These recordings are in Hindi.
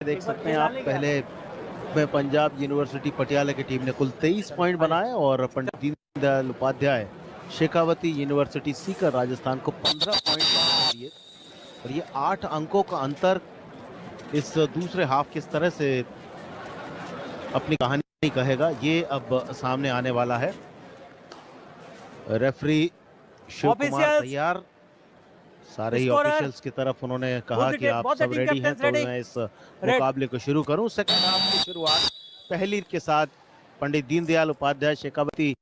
देख सकते हैं आप, पहले में पंजाब यूनिवर्सिटी पटियाला की टीम ने कुल 23 पॉइंट बनाए और पंडित दीनदयाल उपाध्याय शेखावती यूनिवर्सिटी सीकर राजस्थान को 15 पॉइंट दिए। और ये 8 अंकों का अंतर इस दूसरे हाफ किस तरह से अपनी कहानी कहेगा, ये अब सामने आने वाला है। रेफरी शिव कुमार तैयार, सारे ही ऑफिशियल्स की तरफ उन्होंने कहा कि आप सब रेडी हैं तो मैं इस मुकाबले को शुरू करूं। सेकंड हाफ की शुरुआत पहली के साथ पंडित दीनदयाल उपाध्याय शेखावती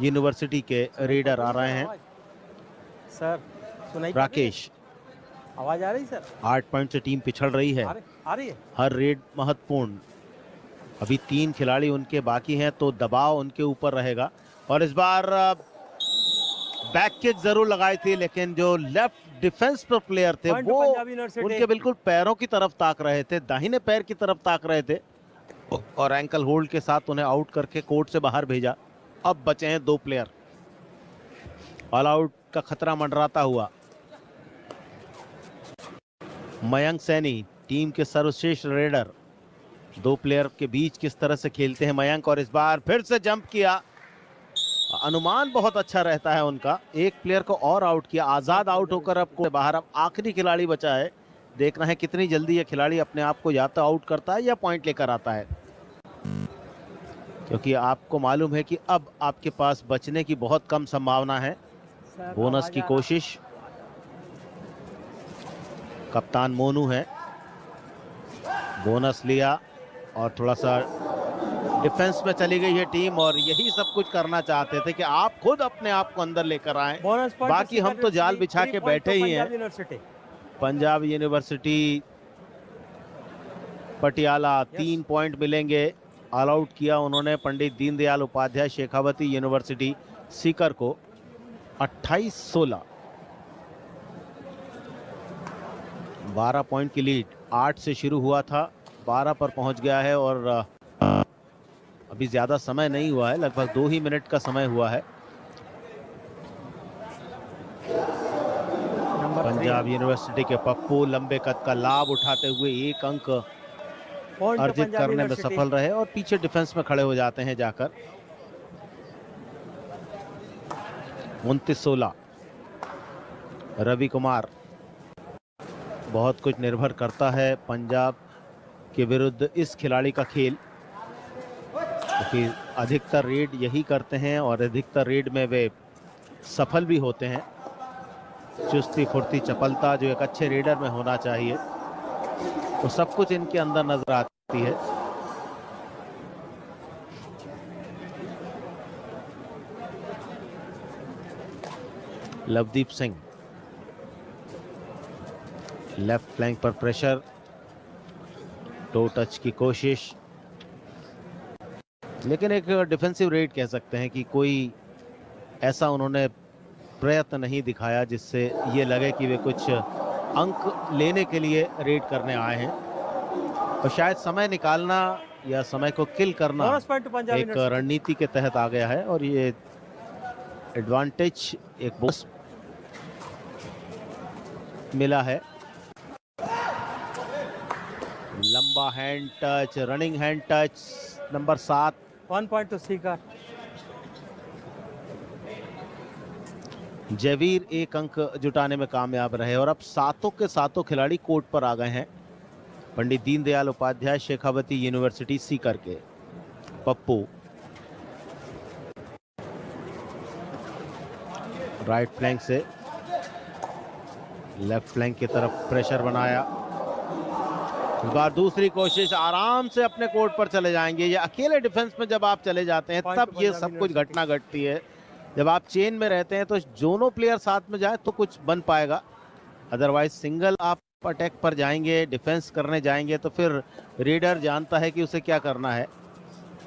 यूनिवर्सिटी के रेडर आ रहे हैं। सर सुनाई राकेश, आवाज आ रही सर? 8 पॉइंट से टीम पिछड़ रही है। आ रही है। हर रेड महत्वपूर्ण। अभी 3 खिलाड़ी उनके बाकी हैं तो दबाव उनके ऊपर रहेगा। और इस बार बैक किक जरूर लगाई थी, लेकिन जो लेफ्ट डिफेंस पर प्लेयर थे वो उनके बिल्कुल पैरों की तरफ ताक रहे थे, दाहिने पैर की तरफ ताक रहे थे और एंकल होल्ड के साथ उन्हें आउट करके कोर्ट से बाहर भेजा। अब बचे हैं 2 प्लेयर। ऑल आउट का खतरा मंडराता हुआ। मयंक सैनी टीम के सर्वश्रेष्ठ रेडर, 2 प्लेयर के बीच किस तरह से खेलते हैं मयंक। और इस बार फिर से जंप किया, अनुमान बहुत अच्छा रहता है उनका। एक प्लेयर को और आउट किया, आजाद आउट होकर अब बाहर। अब आखिरी खिलाड़ी बचा है, देखना है कितनी जल्दी ये खिलाड़ी अपने आप को या तो आउट करता है या पॉइंट लेकर आता है, क्योंकि आपको मालूम है कि अब आपके पास बचने की बहुत कम संभावना है। बोनस की कोशिश, कप्तान मोनू है, बोनस लिया और थोड़ा सा डिफेंस में चली गई है टीम। और यही सब कुछ करना चाहते थे कि आप खुद अपने आप को अंदर लेकर आए, बाकी हम तो जाल बिछा के बैठे ही हैं। पंजाब यूनिवर्सिटी पटियाला 3 पॉइंट मिलेंगे। ऑल आउट किया उन्होंने पंडित दीनदयाल उपाध्याय शेखावती यूनिवर्सिटी सीकर को 28-16। 12 पॉइंट की लीड 8 से शुरू हुआ था, 12 पर पहुंच गया है। और अभी ज्यादा समय नहीं हुआ है, लगभग 2 ही मिनट का समय हुआ है। पंजाब यूनिवर्सिटी के पप्पू लंबे कद का लाभ उठाते हुए 1 अंक अर्जित करने में सफल रहे और पीछे डिफेंस में खड़े हो जाते हैं जाकर। 29-16। रवि कुमार, बहुत कुछ निर्भर करता है पंजाब के विरुद्ध इस खिलाड़ी का खेल, क्योंकि अधिकतर रेड यही करते हैं और अधिकतर रेड में वे सफल भी होते हैं। चुस्ती फुर्ती चपलता जो एक अच्छे रेडर में होना चाहिए, तो सब कुछ इनके अंदर नजर आती है। लवदीप सिंह, लेफ्ट फ्लैंक पर प्रेशर, टो टच की कोशिश, लेकिन एक डिफेंसिव रेड कह सकते हैं कि कोई ऐसा उन्होंने प्रयत्न नहीं दिखाया जिससे ये लगे कि वे कुछ अंक लेने के लिए रेड करने आए हैं। और शायद समय निकालना या समय को किल करना एक रणनीति के तहत आ गया है और ये एडवांटेज एक बोनस मिला है। लंबा hand touch, running hand touch, number 7, 1 point two Sikar. Jaiveer 1 अंक जुटाने में कामयाब रहे और अब सातों के सातों खिलाड़ी कोर्ट पर आ गए हैं। पंडित दीनदयाल उपाध्याय शेखावती यूनिवर्सिटी सीकर के पप्पू, राइट फ्लैंक से लेफ्ट फ्लैंक की तरफ प्रेशर बनाया। इस बार दूसरी कोशिश, आराम से अपने कोर्ट पर चले जाएंगे। ये अकेले डिफेंस में जब आप चले जाते हैं तब ये सब कुछ घटना घटती है। जब आप चेन में रहते हैं तो दोनों प्लेयर साथ में जाए तो कुछ बन पाएगा, अदरवाइज सिंगल आप अटैक पर जाएंगे, डिफेंस करने जाएंगे तो फिर रेडर जानता है कि उसे क्या करना है।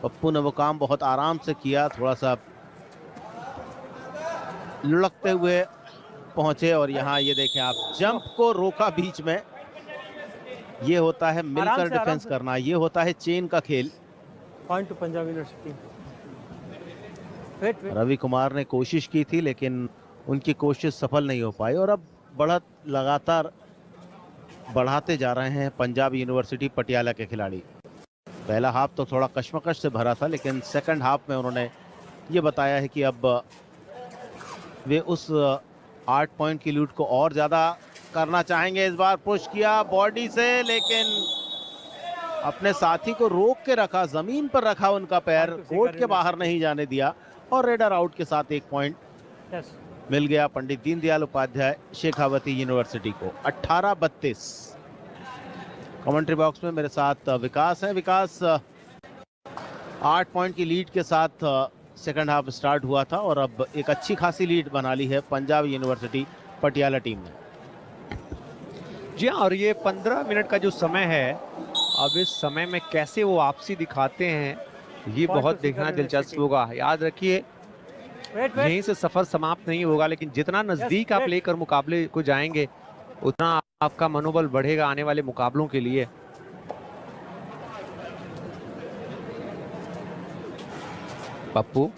पप्पू ने वो काम बहुत आराम से किया, थोड़ा सा लुढ़कते हुए पहुंचे और यहाँ ये देखें आप, जंप को रोका बीच में। ये होता है मिलकर डिफेंस करना, ये होता है चेन का खेल। Point to Punjab university. Ravi Kumar ने कोशिश की थी लेकिन उनकी कोशिश सफल नहीं हो पाई और अब बढ़त लगातार बढ़ाते जा रहे हैं पंजाब यूनिवर्सिटी पटियाला के खिलाड़ी। पहला हाफ तो थोड़ा कश्मकश से भरा था, लेकिन सेकंड हाफ में उन्होंने ये बताया है कि अब वे उस 8 पॉइंट की लीड को और ज्यादा करना चाहेंगे। इस बार पुश किया बॉडी से, लेकिन अपने साथी को रोक के रखा, जमीन पर रखा उनका पैर, कोर्ट के बाहर नहीं जाने दिया और रेडर आउट के साथ 1 पॉइंट मिल गया पंडित दीनदयाल उपाध्याय शेखावती यूनिवर्सिटी को। 18-32। कमेंट्री बॉक्स में मेरे साथ विकास है। विकास, 8 पॉइंट की लीड के साथ सेकंड हाफ स्टार्ट हुआ था और अब एक अच्छी खासी लीड बना ली है पंजाब यूनिवर्सिटी पटियाला टीम ने। जी हाँ, और ये 15 मिनट का जो समय है, अब इस समय में कैसे वो वापसी दिखाते हैं, ये बहुत देखना दिलचस्प होगा। याद रखिए, यहीं से सफर समाप्त नहीं होगा, लेकिन जितना नजदीक आप लेकर मुकाबले को जाएंगे उतना आपका मनोबल बढ़ेगा आने वाले मुकाबलों के लिए। पप्पू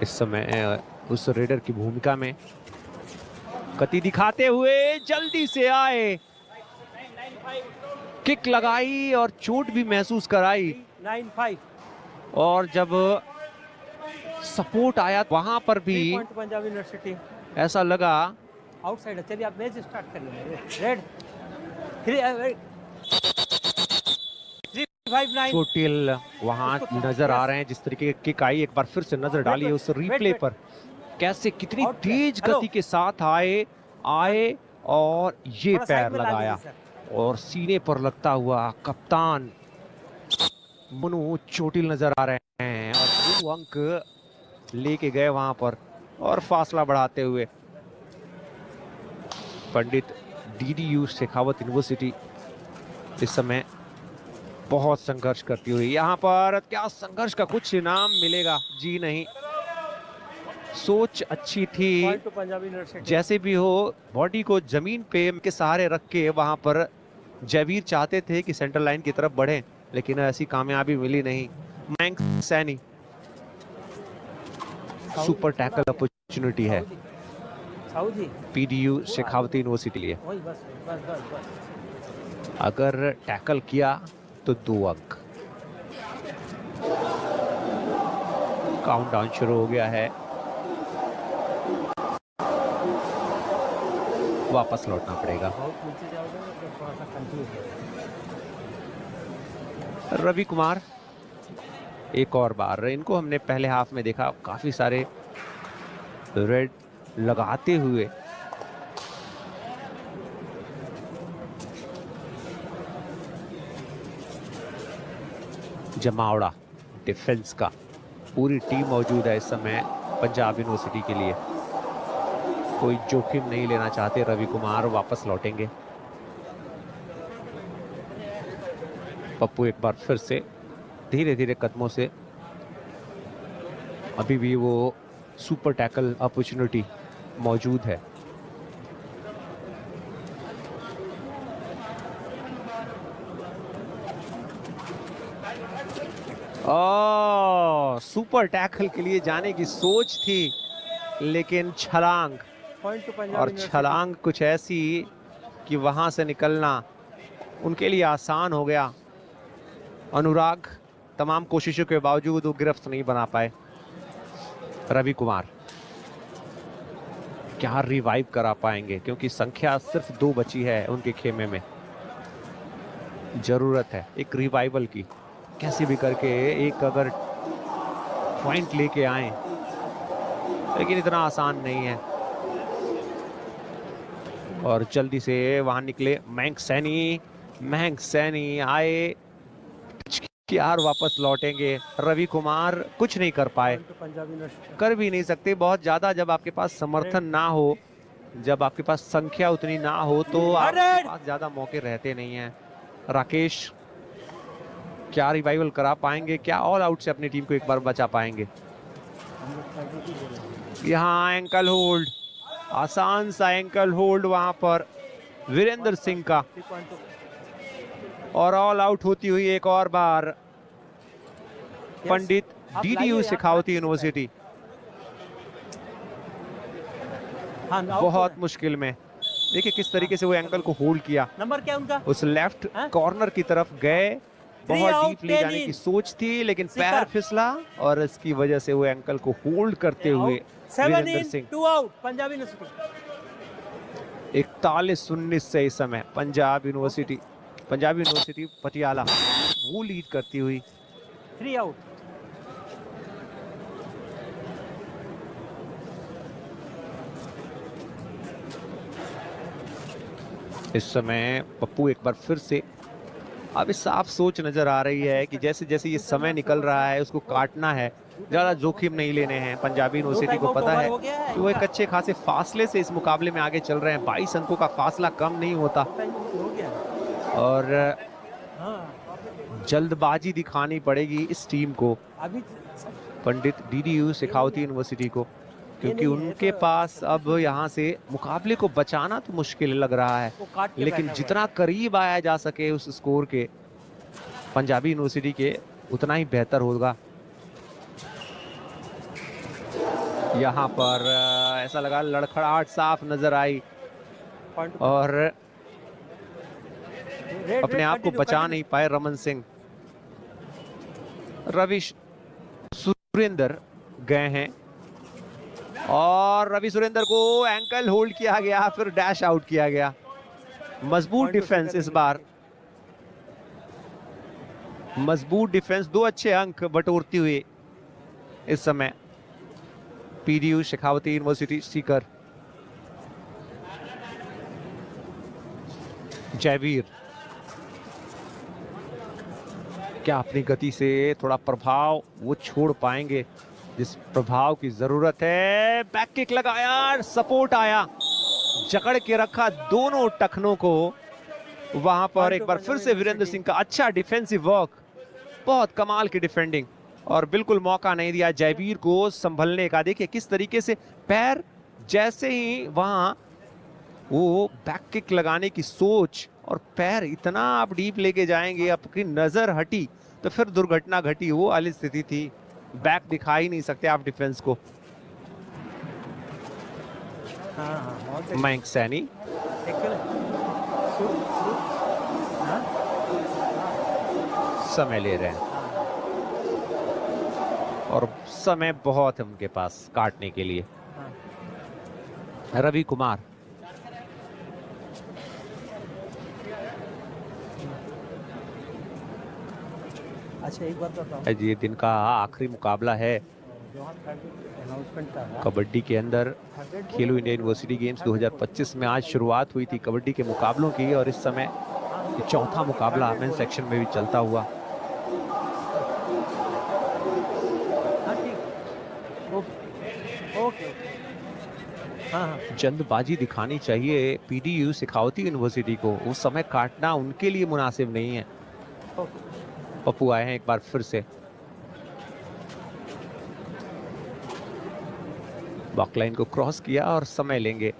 इस समय उस रेडर की भूमिका में गति दिखाते हुए जल्दी से आए, किक लगाई और चोट भी महसूस कराई। 9-5 और जब सपोर्ट आया वहां पर भी पंजाब यूनिवर्सिटी ऐसा लगा आउटसाइडर। चलिए आप मैच स्टार्ट कर लेंगे। रेड 3-5-9 चोटिल वहां नजर आ रहे हैं। जिस तरीके की किक आई, एक बार फिर से नजर डालिए उस रिप्ले पर, कैसे कितनी तेज गति के साथ आए और ये पैर लगाया और सीने पर लगता हुआ कप्तान मनु चोटिल नजर आ रहे हैं और 2 अंक लेके गए वहां पर और फासला बढ़ाते हुए। पंडित डीडीयू शेखावत यूनिवर्सिटी इस समय बहुत संघर्ष करती हुई। यहाँ पर क्या संघर्ष का कुछ इनाम मिलेगा? जी नहीं, सोच अच्छी थी। जैसे भी हो, बॉडी को जमीन पे के सहारे रख के वहां पर जयवीर चाहते थे कि सेंटर लाइन की तरफ बढ़े, लेकिन ऐसी कामयाबी मिली नहीं। मैंक सैनी, सुपर टैकल अपॉर्चुनिटी है पीडीयू शेखावती यूनिवर्सिटी लिए। अगर टैकल किया तो 2 अंक। काउंटडाउन शुरू हो गया है, वापस लौटना पड़ेगा। रवि कुमार एक और बार, इनको हमने पहले हाफ में देखा काफी सारे रेड लगाते हुए। जमावड़ा डिफेंस का पूरी टीम मौजूद है इस समय पंजाब यूनिवर्सिटी के लिए। कोई जोखिम नहीं लेना चाहते रवि कुमार, वापस लौटेंगे। पप्पू एक बार फिर से धीरे धीरे कदमों से, अभी भी वो सुपर टैकल अपॉर्चुनिटी मौजूद है। सुपर टैकल के लिए जाने की सोच थी, लेकिन छलांग, और छलांग कुछ ऐसी कि वहां से निकलना उनके लिए आसान हो गया। अनुराग तमाम कोशिशों के बावजूद वो गिरफ्त नहीं बना पाए। रवि कुमार क्या रिवाइव करा पाएंगे, क्योंकि संख्या सिर्फ 2 बची है उनके खेमे में। जरूरत है एक रिवाइवल की, कैसे भी करके एक अगर पॉइंट लेके आए, लेकिन इतना आसान नहीं है। और जल्दी से वहां निकले मैंक सैनी आए, यार वापस लौटेंगे। रवि कुमार कुछ नहीं कर पाए, कर भी नहीं सकते बहुत ज्यादा। जब आपके पास समर्थन ना हो, जब आपके पास संख्या उतनी ना हो, तो आपके पास ज्यादा मौके रहते नहीं हैं। राकेश क्या रिवाइवल करा पाएंगे, क्या ऑल आउट से अपनी टीम को एक बार बचा पाएंगे? यहाँ एंकल होल्ड, आसान सा एंकल होल्ड वहां पर वीरेंद्र सिंह का, और ऑल आउट होती हुई एक और बार पंडित डीडीयू शेखावती यूनिवर्सिटी। बहुत मुश्किल में देखिए किस तरीके से वो एंकल को होल्ड किया, नंबर क्या है उनका? उस लेफ्ट हाँ? कॉर्नर की तरफ गए, बहुत out, डीप ले 10 जाने की in. सोच थी लेकिन पैर शिखर। फिसला और इसकी वजह से वो एंकल को होल्ड करते हुए 7 Virendra in, Singh 2 out. Punjab university 41-19 से इस समय पंजाब यूनिवर्सिटी पटियाला वो लीड करती हुई। 3 out. इस समय पप्पू एक बार फिर से अब साफ सोच नजर आ रही है कि जैसे जैसे ये समय निकल रहा है उसको काटना है, ज्यादा जोखिम नहीं लेने हैं। पंजाबी यूनिवर्सिटी को पता है कि वो एक अच्छे खासे फासले से इस मुकाबले में आगे चल रहे हैं, 22 अंकों का फासला कम नहीं होता हो गया। और हाँ जल्दबाजी दिखानी पड़ेगी इस टीम को, अभी पंडित डीडीयू शेखावती यूनिवर्सिटी को, क्योंकि उनके पास अब यहाँ से मुकाबले को बचाना तो मुश्किल लग रहा है, वो काट के लेकिन बैठा जितना करीब आया जा सके उस स्कोर के पंजाबी यूनिवर्सिटी के उतना ही बेहतर होगा। यहाँ पर ऐसा लगा लड़खड़ाहट साफ नजर आई Point और Red, अपने red, आप को continue, बचा continue. नहीं पाए रमन सिंह। रवि सुरेंद्र गए हैं और रवि सुरेंद्र को एंकल होल्ड किया गया, फिर डैश आउट किया गया। मजबूत Point to डिफेंस second इस बार, मजबूत डिफेंस, 2 अच्छे अंक बटोरती हुई इस समय पीडीयू शेखावती यूनिवर्सिटी सीकर। जयवीर क्या अपनी गति से थोड़ा प्रभाव वो छोड़ पाएंगे जिस प्रभाव की जरूरत है। बैक किक लगाया, सपोर्ट आया, जकड़ के रखा दोनों टखनों को वहां पर। एक बार फिर से वीरेंद्र सिंह का अच्छा डिफेंसिव वर्क, बहुत कमाल की डिफेंडिंग और बिल्कुल मौका नहीं दिया जयवीर को संभलने का। देखिए किस तरीके से पैर, जैसे ही वहां वो बैक किक लगाने की सोच और पैर इतना आप डीप लेके जाएंगे, आपकी नजर हटी तो फिर दुर्घटना घटी, वो वाली स्थिति थी। बैक दिखा ही नहीं सकते आप डिफेंस को। हाँ मयंक सैनी समय ले रहे हैं और समय बहुत है उनके पास काटने के लिए। रवि कुमार अच्छा एक बात बताओ, आज ये दिन का आखिरी मुकाबला है अनाउंसमेंट का कबड्डी के अंदर। खेलो इंडिया यूनिवर्सिटी गेम्स 2025 में आज शुरुआत हुई थी कबड्डी के मुकाबलों की और इस समय ये चौथा मुकाबला मेन सेक्शन में भी चलता हुआ। हाँ ठीक, ओके हाँ जल्दबाजी दिखानी चाहिए पीडीयू शेखावती यूनिवर्सिटी को, वो समय काटना उनके लिए मुनासिब नहीं है। पप्पू आए हैं एक बार फिर से, बॉकलाइन को क्रॉस किया और समय लेंगे।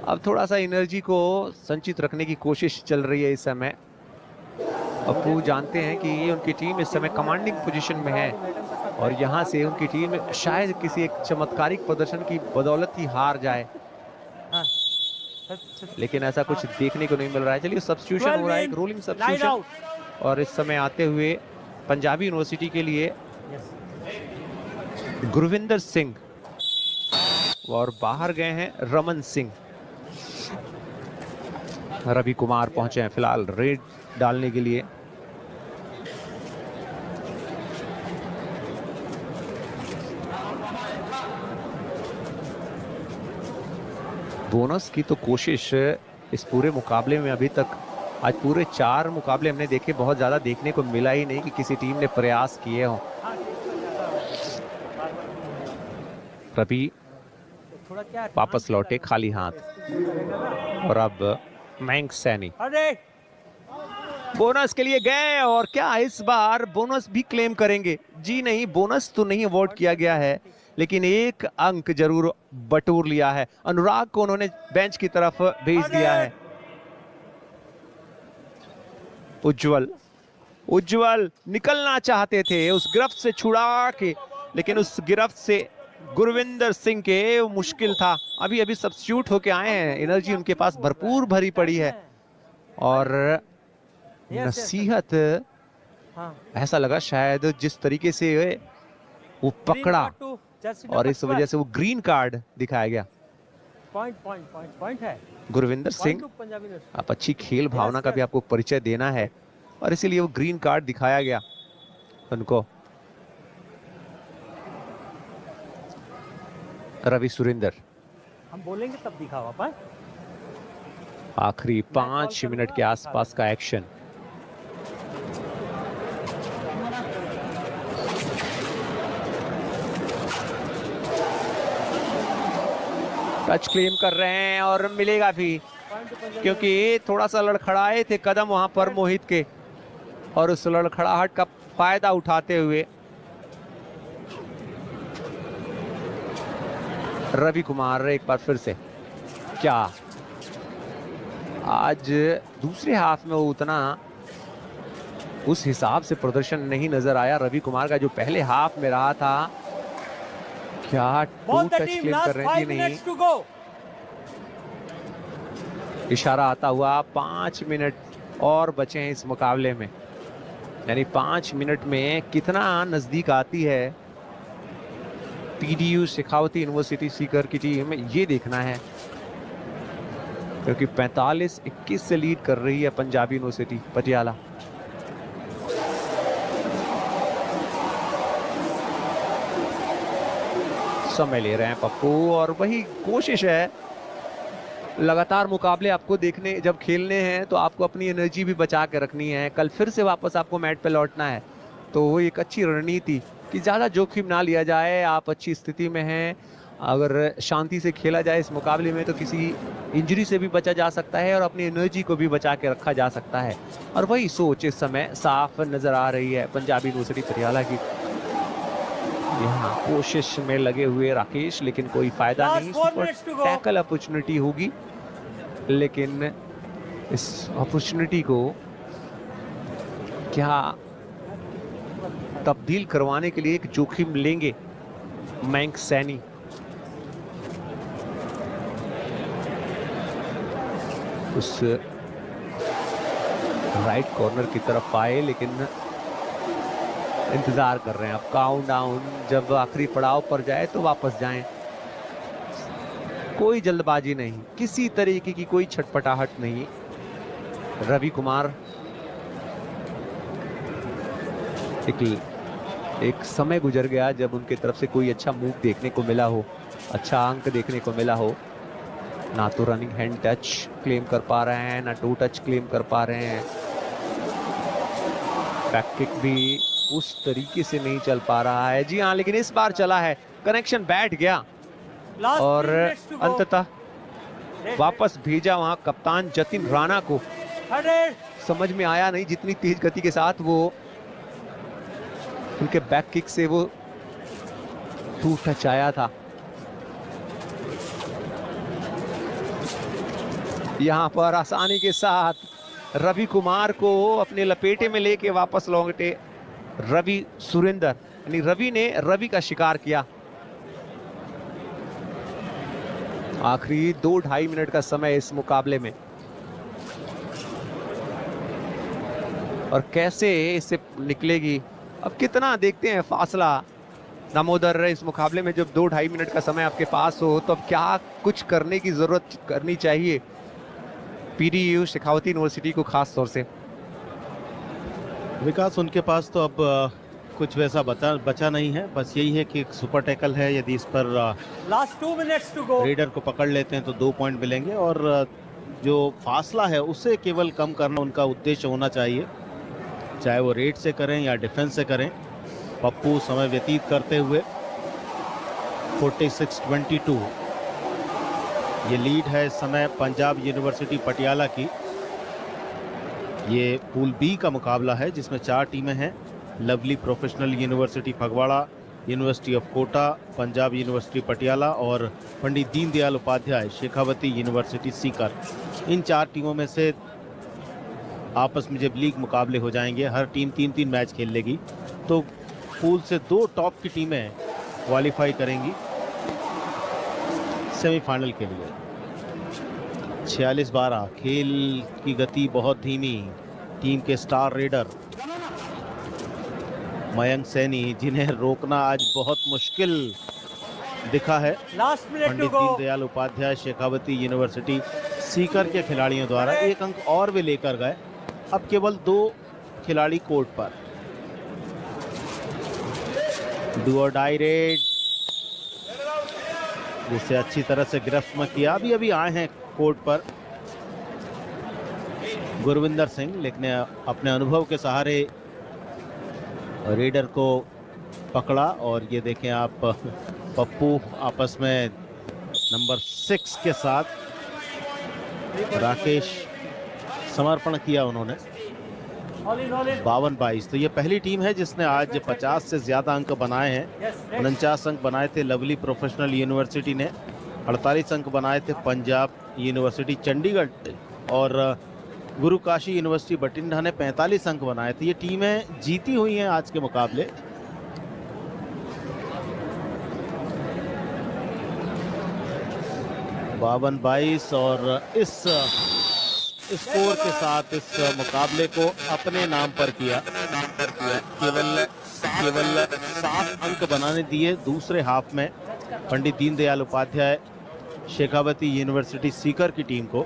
अब थोड़ा सा एनर्जी को संचित रखने की कोशिश चल रही है इस समय। पप्पू जानते हैं कि ये उनकी टीम इस समय कमांडिंग पोजीशन में है और यहाँ से उनकी टीम शायद किसी एक चमत्कारिक प्रदर्शन की बदौलत ही हार जाए, हाँ लेकिन ऐसा कुछ देखने को नहीं मिल रहा है। चलिए सब्स्टिट्यूशन हो रहा है, एक रोलिंग सब्स्टिट्यूशन, और इस समय आते हुए पंजाबी यूनिवर्सिटी के लिए गुरविंदर सिंह और बाहर गए हैं रमन सिंह। रवि कुमार पहुंचे हैं फिलहाल रेड डालने के लिए। बोनस की तो कोशिश इस पूरे मुकाबले में अभी तक, आज पूरे 4 मुकाबले हमने देखे, बहुत ज्यादा देखने को मिला ही नहीं कि किसी टीम ने प्रयास किए हों। रवि वापस लौटे खाली हाथ और अब मयंक सैनी बोनस के लिए गए और क्या इस बार बोनस भी क्लेम करेंगे? जी नहीं, बोनस तो नहीं अवार्ड किया गया है, लेकिन 1 अंक जरूर बटोर लिया है। अनुराग को उन्होंने बेंच की तरफ भेज दिया है। उज्जवल निकलना चाहते थे उस गिरफ्त से छुड़ा के, लेकिन उस गिरफ्त से गुरविंदर सिंह के वो मुश्किल था, अभी अभी सब्स्टिट्यूट होके आए हैं, एनर्जी उनके पास भरपूर भरी पड़ी है और नसीहत हाँ ऐसा लगा शायद जिस तरीके से वो पकड़ा और इस वजह से वो ग्रीन कार्ड दिखाया गया। पॉइंट है गुरविंदर सिंह, पंजाबी ने आप अच्छी खेल भावना का भी आपको परिचय देना है और इसीलिए वो ग्रीन कार्ड दिखाया गया उनको। रवि सुरेंदर, हम बोलेंगे तब दिखावा पाए। आखिरी 5 मिनट के आसपास का एक्शन। टच क्लेम कर रहे हैं और मिलेगा भी, क्योंकि थोड़ा सा लड़खड़ाए थे कदम वहां पर मोहित के और उस लड़खड़ाहट का फायदा उठाते हुए रवि कुमार एक बार फिर से, क्या आज दूसरे हाफ में वो उतना उस हिसाब से प्रदर्शन नहीं नजर आया रवि कुमार का जो पहले हाफ में रहा था। क्या टू टच क्लेम कर रहे हैं कि नहीं, इशारा आता हुआ 5 मिनट और बचे हैं इस मुकाबले में, यानी 5 मिनट में कितना नजदीक आती है पीडीयू शेखावती यूनिवर्सिटी सीकर की टीम, ये देखना है, क्योंकि 45-21 से लीड कर रही है पंजाबी यूनिवर्सिटी पटियाला। समय ले रहे हैं पप्पू और वही कोशिश है, लगातार मुकाबले आपको देखने जब खेलने हैं तो आपको अपनी एनर्जी भी बचा के रखनी है, कल फिर से वापस आपको मैट पे लौटना है, तो वो एक अच्छी रणनीति कि ज़्यादा जोखिम ना लिया जाए। आप अच्छी स्थिति में हैं, अगर शांति से खेला जाए इस मुकाबले में तो किसी इंजरी से भी बचा जा सकता है और अपनी एनर्जी को भी बचा के रखा जा सकता है, और वही सोच इस समय साफ नजर आ रही है पंजाबी यूनिवर्सिटी पटियाला की। यहाँ कोशिश में लगे हुए राकेश, लेकिन कोई फायदा नहीं, सुपर टैकल अपॉर्चुनिटी होगी, लेकिन इस अपॉर्चुनिटी को क्या तब्दील करवाने के लिए एक जोखिम लेंगे मयंक सैनी। उस राइट कॉर्नर की तरफ आए, लेकिन इंतजार कर रहे हैं अब काउंट डाउन, जब आखिरी पड़ाव पर जाए तो वापस जाएं, कोई जल्दबाजी नहीं, किसी तरीके की कोई छटपटाहट नहीं। रवि कुमार एक समय गुजर गया जब उनके तरफ से कोई अच्छा मूव देखने को मिला हो, अच्छा अंक देखने को मिला हो, ना तो रनिंग हैंड टच क्लेम कर पा रहे हैं, ना टू टच क्लेम कर पा रहे हैं, बैक किक भी उस तरीके से नहीं चल पा रहा है। जी हाँ, लेकिन इस बार चला है, कनेक्शन बैठ गया और अंततः वापस भेजा वहां कप्तान जतिन राणा को। समझ में आया नहीं जितनी तेज गति के साथ वो उनके बैक किक से वो टू टच आया था। यहां पर आसानी के साथ रवि कुमार को अपने लपेटे में लेके वापस लौटे रवि सुरेंदर, यानी रवि ने रवि का शिकार किया। आखिरी 2-2.5 मिनट का समय इस मुकाबले में, और कैसे इससे निकलेगी अब कितना देखते हैं फासला। दामोदर, इस मुकाबले में जब 2-2.5 मिनट का समय आपके पास हो तो अब क्या कुछ करने की जरूरत करनी चाहिए पीडीयू शेखावती यूनिवर्सिटी को खास तौर से। विकास, उनके पास तो अब कुछ वैसा बचा नहीं है, बस यही है कि एक सुपर टैकल है, यदि इस पर last 2 minutes to go raider को पकड़ लेते हैं तो 2 पॉइंट मिलेंगे, और जो फासला है उसे केवल कम करना उनका उद्देश्य होना चाहिए, चाहे वो रेड से करें या डिफेंस से करें। पप्पू समय व्यतीत करते हुए 46-22 ये लीड है इस समय पंजाब यूनिवर्सिटी पटियाला की। ये पूल बी का मुकाबला है जिसमें 4 टीमें हैं, lovely professional university Phagwara, university of Kota, Punjab university Patiala और पंडित दीनदयाल उपाध्याय शेखावती यूनिवर्सिटी सीकर। इन 4 टीमों में से आपस में जब लीग मुकाबले हो जाएंगे, हर टीम 3-3 मैच खेल लेगी, तो पूल से 2 टॉप की टीमें क्वालिफाई करेंगी सेमीफाइनल के लिए। 46-12 खेल की गति बहुत धीमी। टीम के स्टार रेडर मयंक सैनी, जिन्हें रोकना आज बहुत मुश्किल दिखा है लास्ट मिनट टू पंडित गो। दीनदयाल उपाध्याय शेखावती यूनिवर्सिटी सीकर के खिलाड़ियों द्वारा। एक अंक और वे लेकर गए। अब केवल 2 खिलाड़ी कोर्ट पर। डू और डाई रेड, जिसे अच्छी तरह से गिरफ्त में किया। अभी अभी आए हैं कोर्ट पर गुरविंदर सिंह, लेकिन अपने अनुभव के सहारे रेडर को पकड़ा। और ये देखें आप, पप्पू आपस में नंबर 6 के साथ राकेश समर्पण किया उन्होंने। 52-22। तो ये पहली टीम है जिसने आज 50 से ज्यादा अंक बनाए हैं। 49 अंक बनाए थे लवली प्रोफेशनल यूनिवर्सिटी ने, 48 अंक बनाए थे पंजाब यूनिवर्सिटी चंडीगढ़, और गुरु काशी यूनिवर्सिटी बठिंडा ने 45 अंक बनाए थे। ये टीमें जीती हुई हैं आज के मुकाबले। बावन 22 और इस स्कोर के साथ इस मुकाबले को अपने नाम पर किया। केवल 7 अंक बनाने दिए दूसरे हाफ में पंडित दीनदयाल उपाध्याय शेखावती यूनिवर्सिटी सीकर की टीम को,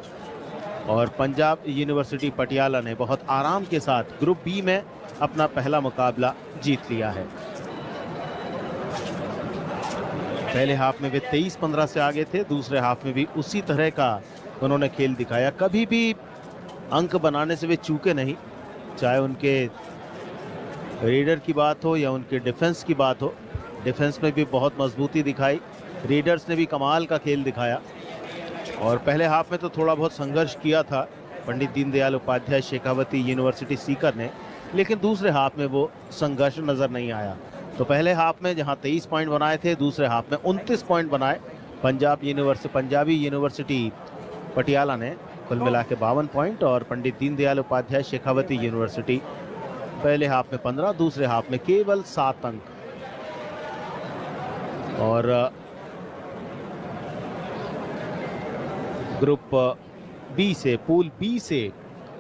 और पंजाब यूनिवर्सिटी पटियाला ने बहुत आराम के साथ ग्रुप बी में अपना पहला मुकाबला जीत लिया है। पहले हाफ में वे 23-15 से आगे थे, दूसरे हाफ में भी उसी तरह का उन्होंने खेल दिखाया। कभी भी अंक बनाने से वे चूके नहीं, चाहे उनके रेडर की बात हो या उनके डिफेंस की बात हो। डिफेंस में भी बहुत मजबूती दिखाई, रेडर्स ने भी कमाल का खेल दिखाया। और पहले हाफ में तो थोड़ा बहुत संघर्ष किया था पंडित दीनदयाल उपाध्याय शेखावती यूनिवर्सिटी सीकर ने, लेकिन दूसरे हाफ में वो संघर्ष नजर नहीं आया। तो पहले हाफ में जहां 23 पॉइंट बनाए थे, दूसरे हाफ में 29 पॉइंट बनाए पंजाबी यूनिवर्सिटी पटियाला ने। कुल मिला के 52 पॉइंट, और पंडित दीनदयाल उपाध्याय शेखावती यूनिवर्सिटी पहले हाफ में 15, दूसरे हाफ में केवल 7 अंक। और ग्रुप बी से, पूल बी से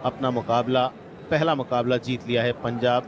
अपना मुकाबला, पहला मुकाबला जीत लिया है पंजाब